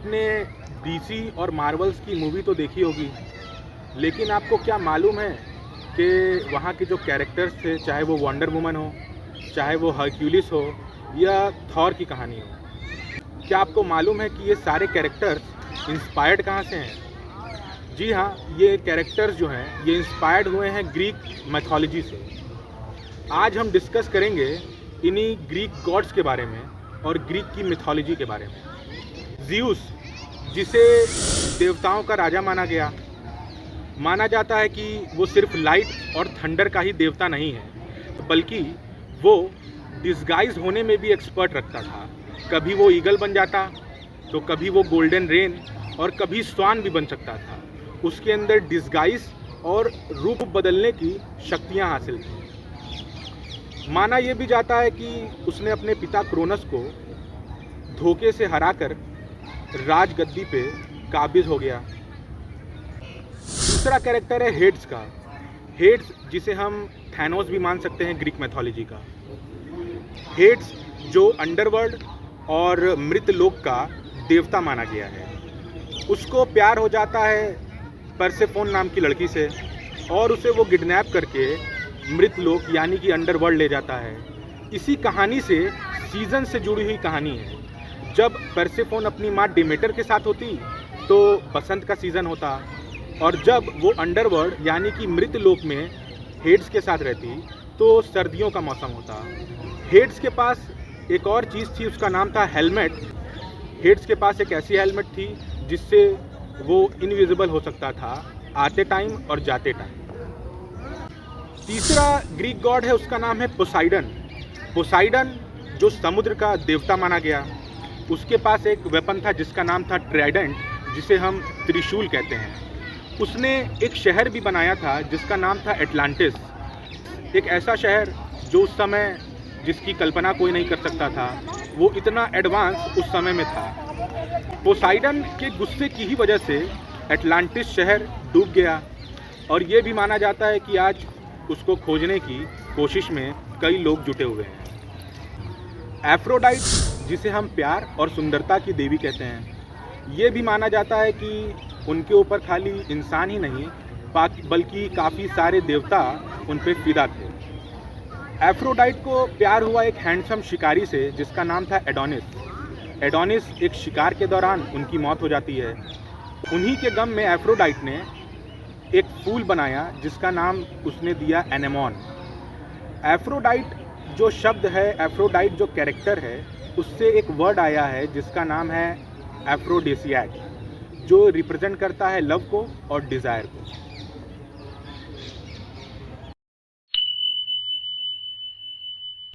आपने डीसी और मार्वल्स की मूवी तो देखी होगी, लेकिन आपको क्या मालूम है कि वहाँ के जो कैरेक्टर्स थे, चाहे वो वंडर वुमन हो, चाहे वो हरक्यूलिस हो या थॉर की कहानी हो, क्या आपको मालूम है कि ये सारे कैरेक्टर्स इंस्पायर्ड कहाँ से हैं? जी हाँ, ये कैरेक्टर्स जो हैं ये इंस्पायर्ड हुए हैं ग्रीक मैथोलॉजी से। आज हम डिस्कस करेंगे इन्हीं ग्रीक गॉड्स के बारे में और ग्रीक की मिथोलॉजी के बारे में। ज़्यूस, जिसे देवताओं का राजा माना जाता है कि वो सिर्फ लाइट और थंडर का ही देवता नहीं है, बल्कि वो डिस्गाइज होने में भी एक्सपर्ट रखता था। कभी वो ईगल बन जाता, तो कभी वो गोल्डन रेन और कभी स्वान भी बन सकता था। उसके अंदर डिस्गाइज और रूप बदलने की शक्तियाँ हासिल थी। माना यह भी जाता है कि उसने अपने पिता क्रोनस को धोखे से हराकर राजगद्दी पे काबिज हो गया। दूसरा कैरेक्टर है हेड्स का। हेड्स, जिसे हम थैनोस भी मान सकते हैं ग्रीक मैथोलॉजी का। हेड्स जो अंडरवर्ल्ड और मृतलोक का देवता माना गया है। उसको प्यार हो जाता है परसेफोन नाम की लड़की से और उसे वो किडनैप करके मृतलोक यानी कि अंडरवर्ल्ड ले जाता है। इसी कहानी से सीजन से जुड़ी हुई कहानी है। जब परसेफोन अपनी माँ डिमेटर के साथ होती तो बसंत का सीज़न होता, और जब वो अंडरवर्ल्ड यानी कि मृतलोक में हेड्स के साथ रहती तो सर्दियों का मौसम होता। हेड्स के पास एक और चीज़ थी, उसका नाम था हेलमेट। हेड्स के पास एक ऐसी हेलमेट थी जिससे वो इनविजिबल हो सकता था आते टाइम और जाते टाइम। तीसरा ग्रीक गॉड है, उसका नाम है पोसाइडन। पोसाइडन जो समुद्र का देवता माना गया, उसके पास एक वेपन था जिसका नाम था ट्राइडेंट, जिसे हम त्रिशूल कहते हैं। उसने एक शहर भी बनाया था जिसका नाम था एटलांटिस। एक ऐसा शहर जो उस समय जिसकी कल्पना कोई नहीं कर सकता था, वो इतना एडवांस उस समय में था। पोसाइडन के गुस्से की ही वजह से एटलांटिस शहर डूब गया, और ये भी माना जाता है कि आज उसको खोजने की कोशिश में कई लोग जुटे हुए हैं। एफ्रोडाइट, जिसे हम प्यार और सुंदरता की देवी कहते हैं, ये भी माना जाता है कि उनके ऊपर खाली इंसान ही नहीं बल्कि काफ़ी सारे देवता उन पे फिदा थे। एफ्रोडाइट को प्यार हुआ एक हैंडसम शिकारी से जिसका नाम था एडोनिस। एडोनिस एक शिकार के दौरान उनकी मौत हो जाती है। उन्हीं के गम में एफ्रोडाइट ने एक फूल बनाया जिसका नाम उसने दिया एनेमोन। एफ्रोडाइट जो शब्द है, एफ्रोडाइट जो कैरेक्टर है, उससे एक वर्ड आया है जिसका नाम है एफ्रोडेसियाक, जो रिप्रेजेंट करता है लव को और डिज़ायर को।